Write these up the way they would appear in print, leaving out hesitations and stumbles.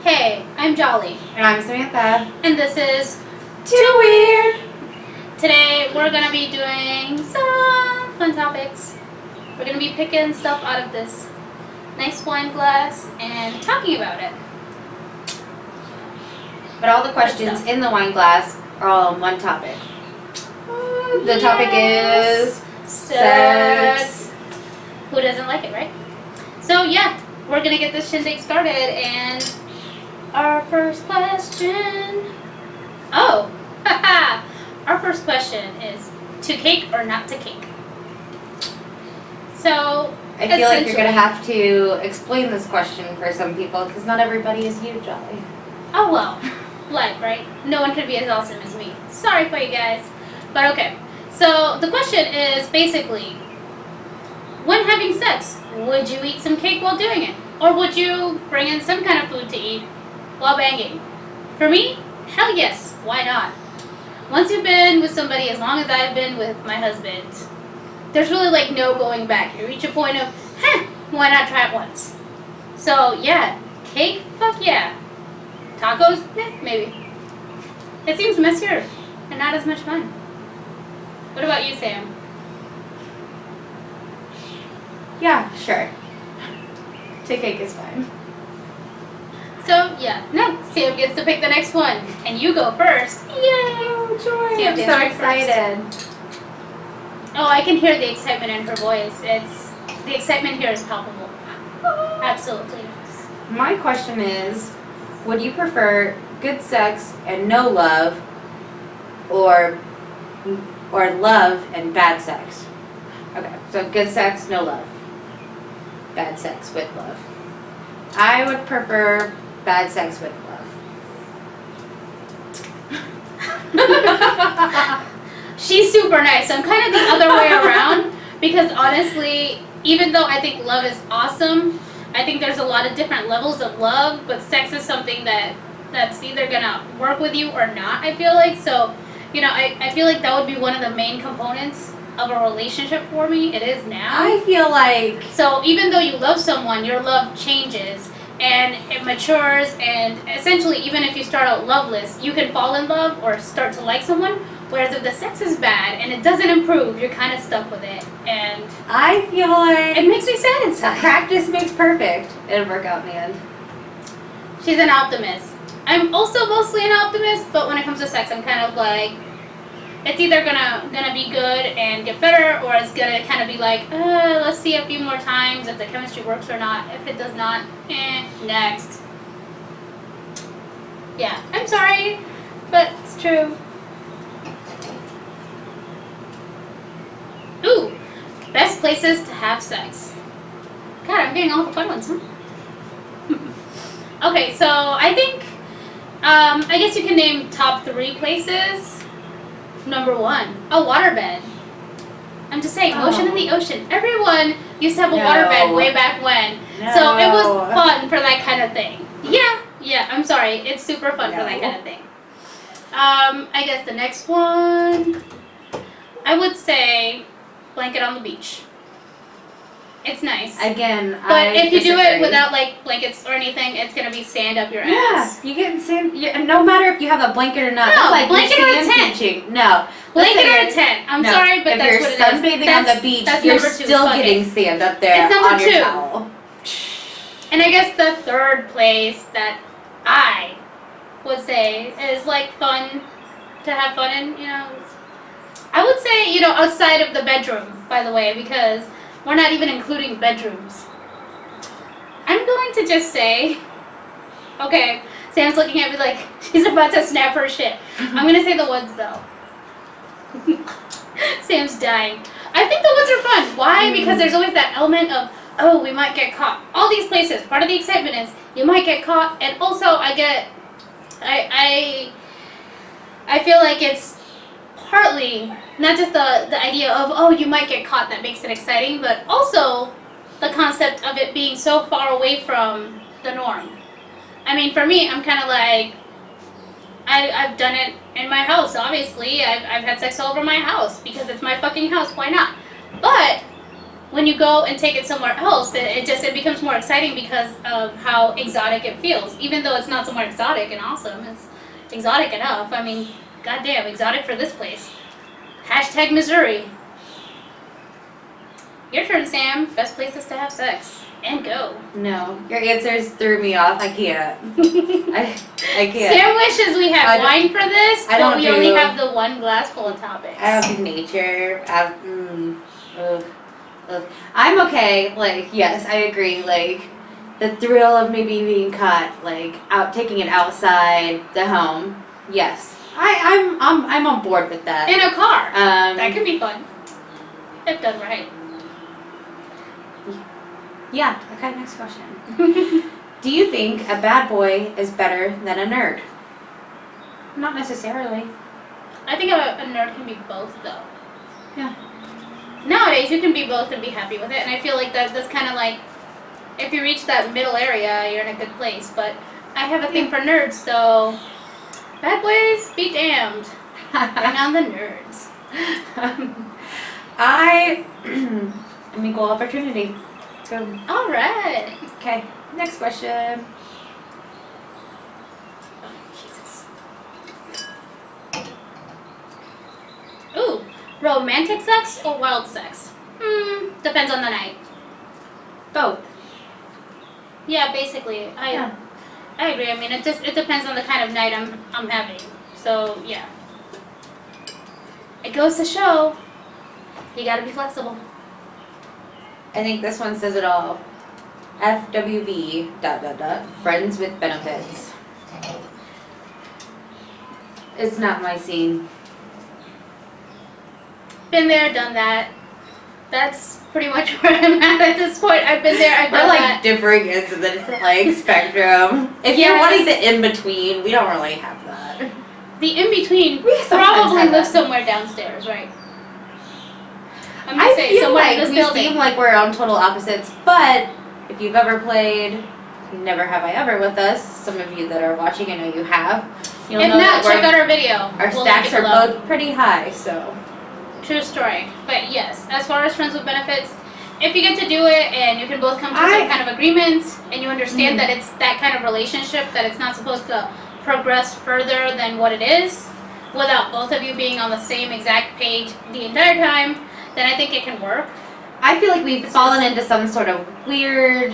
Hey, I'm Jolly. And I'm Samantha. And this is Too Weird. Today we're going to be doing some fun topics. We're going to be picking stuff out of this nice wine glass and talking about it. But all the questions in the wine glass are all on one topic. The topic is sex. Who doesn't like it, right? So yeah, we're going to get this shindig started, and our first question. Oh, haha. Our first question is to cake or not to cake? So, I feel like you're going to have to explain this question for some people because not everybody is you, Jolly. Oh well, life, right? No one could be as awesome as me. Sorry for you guys. But okay. So the question is basically, when having sex, would you eat some cake while doing it? Or would you bring in some kind of food to eat while banging? For me, hell yes, why not? Once you've been with somebody as long as I've been with my husband, there's really like no going back. You reach a point of, why not try it once? So yeah, cake, fuck yeah. Tacos, maybe. It seems messier and not as much fun. What about you, Sam? Yeah, sure. To cake is fine. So, yeah. No, Sam gets to pick the next one. And you go first. Yay! Oh, joy. Sam, I'm so excited. Oh, I can hear the excitement in her voice. The excitement here is palpable. Absolutely. My question is, would you prefer good sex and no love, or love and bad sex? Okay, so good sex, no love. Bad sex with love. I would prefer bad sex with love. She's super nice. I'm kind of the other way around because honestly, even though I think love is awesome, I think there's a lot of different levels of love, but sex is something that's either gonna work with you or not, I feel like. So, I feel like that would be one of the main components of a relationship for me. It is now. I feel like... So even though you love someone, your love changes and it matures, and essentially even if you start out loveless, you can fall in love or start to like someone. Whereas if the sex is bad and it doesn't improve, you're kind of stuck with it. And I feel like... it makes me sad inside. Practice makes perfect. It'll work out in the end. She's an optimist. I'm also mostly an optimist, but when it comes to sex, I'm kind of like, it's either gonna be good and get better, or it's gonna kind of be like, let's see a few more times if the chemistry works or not. If it does not, next. Yeah, I'm sorry, but it's true. Ooh, best places to have sex. God, I'm getting all the fun ones, huh? Okay, so I think, I guess you can name top 3 places. Number 1, a waterbed. I'm just saying, ocean in the ocean. Everyone used to have a waterbed way back when. No. So it was fun for that kind of thing. Yeah, I'm sorry. It's super fun for that kind of thing. I guess the next one, I would say blanket on the beach. It's nice. Again, but if you do it without like blankets or anything, it's gonna be sand up your ass. Yeah, you get sand. No matter if you have a blanket or not. No, that's like blanket or a sand tent. beaching. No, Blanket or a tent. I'm sorry, but that's what it is. If you're sunbathing on the beach, you're still getting sand up there on your towel. And I guess the third place that I would say is like fun to have fun in. I would say outside of the bedroom, by the way, because we're not even including bedrooms. I'm going to just say, okay, Sam's looking at me like she's about to snap her shit. I'm going to say the woods, though. Sam's dying. I think the woods are fun. Why? Because there's always that element of, we might get caught. All these places, part of the excitement is you might get caught. And also I feel like it's partly not just the idea of you might get caught that makes it exciting, but also the concept of it being so far away from the norm. I mean, for me, I'm kind of like, I've done it in my house, obviously. I've had sex all over my house because it's my fucking house. Why not? But when you go and take it somewhere else, it becomes more exciting because of how exotic it feels. Even though it's not somewhere exotic and awesome, it's exotic enough. I mean, goddamn, exotic for this place. Hashtag Missouri. Your turn, Sam. Best places to have sex. And go. No, your answers threw me off. I can't. I can't. Sam wishes we had wine for this, but we only have the one glass full of topics. I don't do nature. I'm okay. Like, yes, I agree. Like, the thrill of maybe being caught, like, taking it outside the home. Yes, I'm on board with that. In a car. That can be fun. If done right. Yeah. Okay. Next question. Do you think a bad boy is better than a nerd? Not necessarily. I think a nerd can be both, though. Yeah. Nowadays, you can be both and be happy with it, and I feel like that's kind of like, if you reach that middle area, you're in a good place. But I have a thing for nerds, so bad boys be damned. Bring on the nerds. I'm equal opportunity. Go. All right. Okay. Next question. Ooh, romantic sex or wild sex? Depends on the night. Both. Yeah, basically. I agree. I mean, it depends on the kind of night I'm having. So yeah. It goes to show you gotta be flexible. I think this one says it all. FWB ... friends with benefits. It's not my scene. Been there, done that. That's pretty much where I'm at this point. I've been there, I've done that. We're like differing into the like spectrum. If you're wanting the in between, we don't really have that. The in between probably lives somewhere downstairs, right? I'm just saying, somewhere in this building. We seem like we're on total opposites, but if you've ever played Never Have I Ever with us, some of you that are watching, I know you have. You'll if know not, that check out our video. Our stacks are both pretty high, so. True story. But yes, as far as friends with benefits, if you get to do it and you can both come to some kind of agreement and you understand that it's that kind of relationship, that it's not supposed to progress further than what it is, without both of you being on the same exact page the entire time, then I think it can work. I feel like we've fallen into some sort of weird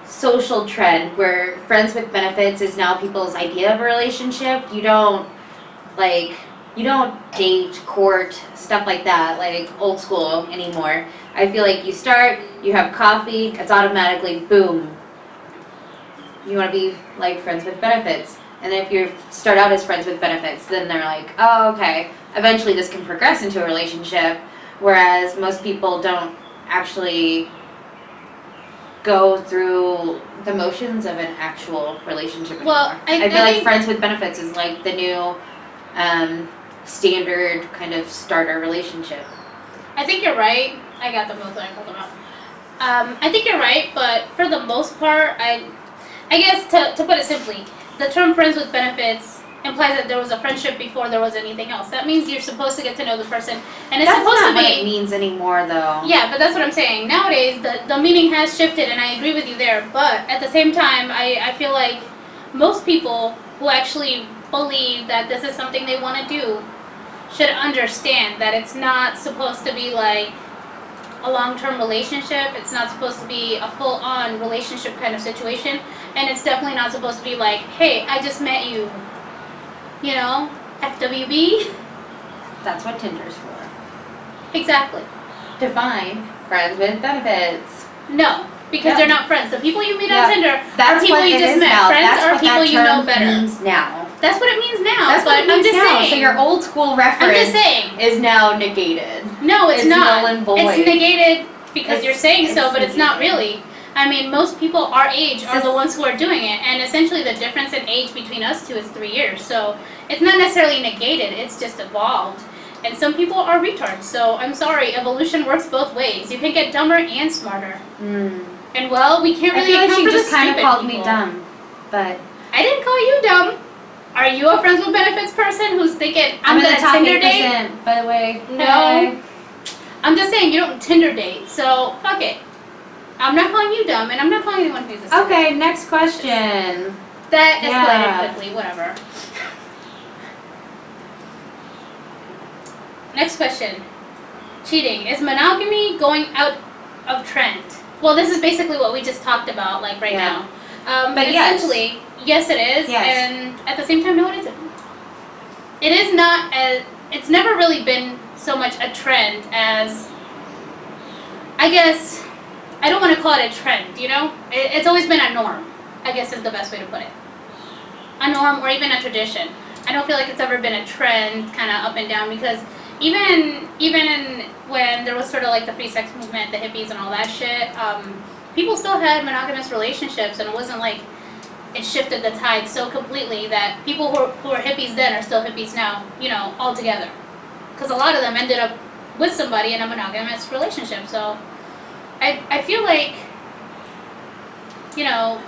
social trend where friends with benefits is now people's idea of a relationship. You don't date, court, stuff like that, like old school anymore. I feel like you start, you have coffee, it's automatically boom. You want to be like friends with benefits. And if you start out as friends with benefits, then they're like, oh, okay, eventually this can progress into a relationship. Whereas most people don't actually go through the motions of an actual relationship anymore. Well, I feel like friends with benefits is like the new standard kind of starter relationship. I think you're right. I got them both that I'm talking about. I think you're right, but for the most part, I guess to put it simply, the term friends with benefits implies that there was a friendship before there was anything else. That means you're supposed to get to know the person, and it's supposed to be. That's not what it means anymore, though. Yeah, but that's what I'm saying. Nowadays, the meaning has shifted, and I agree with you there. But at the same time, I feel like most people who actually believe that this is something they want to do should understand that it's not supposed to be like a long-term relationship. It's not supposed to be a full-on relationship kind of situation, and it's definitely not supposed to be like, hey, I just met you. You know, FWB. That's what Tinder's for. Exactly. Define friends with benefits. No, because they're not friends. The people you meet on Tinder That's are people you just met. Now. Friends That's are what people that you know term better. Means now. That's what it means now. That's what it means I'm just now. saying. So your old school reference I'm just saying. is now negated. No, it's not. Null and void. It's negated because you're saying so, but it's not negated. really. I mean, most people our age are the ones who are doing it, and essentially the difference in age between us two is 3 years. So it's not necessarily negated, it's just evolved. And some people are retards, so I'm sorry, evolution works both ways. You can get dumber and smarter. And well, we can't really account for the stupid people. I feel like she just kind of called me dumb, but... I didn't call you dumb. Are you a friends with benefits person who's thinking, I'm the Tinder date? By the way. No. I'm just saying you don't Tinder date, so fuck it. I'm not calling you dumb, and I'm not calling anyone who's a Okay, next question. That escalated Yeah. quickly, whatever. Next question. Cheating. Is monogamy going out of trend? Well, this is basically what we just talked about, like right Yeah. now. But yes. Essentially, yes it is, Yes. and at the same time, no it isn't. It is not as, it's never really been so much a trend as, I guess, I don't want to call it a trend, you know? It's always been a norm, I guess is the best way to put it. A norm or even a tradition. I don't feel like it's ever been a trend kind of up and down because even when there was sort of like the free sex movement, the hippies and all that shit, people still had monogamous relationships, and it wasn't like it shifted the tide so completely that people who were hippies then are still hippies now, you know, all together. Because a lot of them ended up with somebody in a monogamous relationship. So I feel like, you know,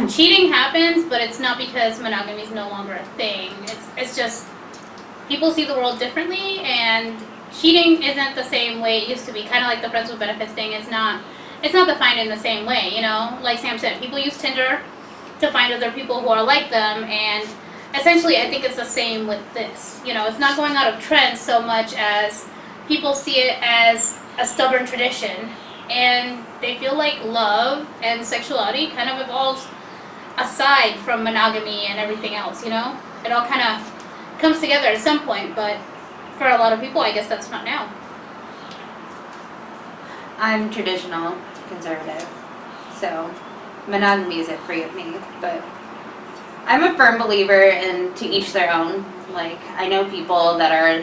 cheating happens, but it's not because monogamy is no longer a thing. It's just people see the world differently, and cheating isn't the same way it used to be. Kind of like the friends with benefits thing. It's not defined in the same way. You know, like Sam said, people use Tinder to find other people who are like them, and essentially, I think it's the same with this. You know, it's not going out of trend so much as people see it as a stubborn tradition, and they feel like love and sexuality kind of evolves aside from monogamy and everything else, you know? It all kind of comes together at some point, but for a lot of people, I guess that's not now. I'm traditional conservative, so monogamy isn't free of me, but I'm a firm believer in to each their own. Like, I know people that are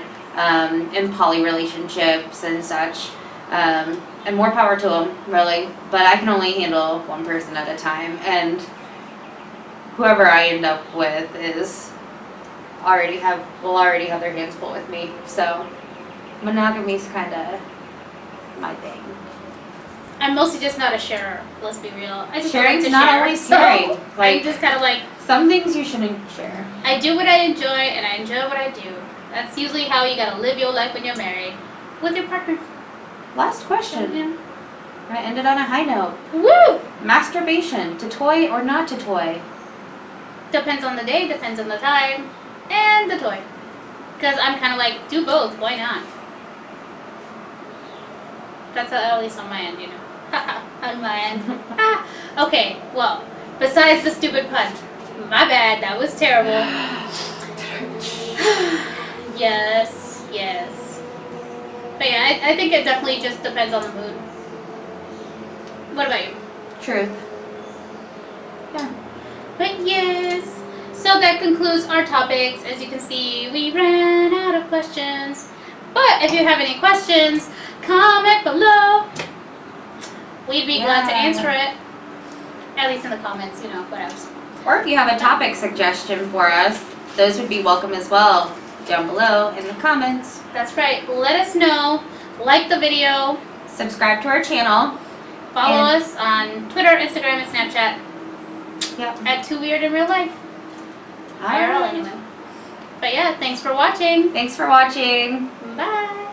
in poly relationships and such, and more power to them, really, but I can only handle one person at a time, and whoever I end up with will already have their hands full with me, so monogamy's kind of my thing. I'm mostly just not a sharer, let's be real. I just Sharing's like to not share, always so caring. I'm Like, just kind of like, some things you shouldn't share. I do what I enjoy, and I enjoy what I do. That's usually how you gotta live your life when you're married. With your partner. Last question. Yeah. I ended on a high note. Woo! Masturbation, to toy or not to toy? Depends on the day, depends on the time, and the toy. Because I'm kind of like, do both, why not? That's at least on my end, you know. On my end. Okay, well, besides the stupid pun, my bad, that was terrible. Yes. But yeah, I think it definitely just depends on the mood. What about you? Truth. Yeah. But yes, so that concludes our topics. As you can see, we ran out of questions. But if you have any questions, comment below. We'd be glad to answer it. At least in the comments, you know, what else. Or if you have a topic suggestion for us, those would be welcome as well, down below in the comments. That's right. Let us know. Like the video. Subscribe to our channel. Follow us on Twitter, Instagram, and Snapchat. Yep. At Too Weird in Real Life. IRL anyway. But yeah, thanks for watching. Thanks for watching. Bye.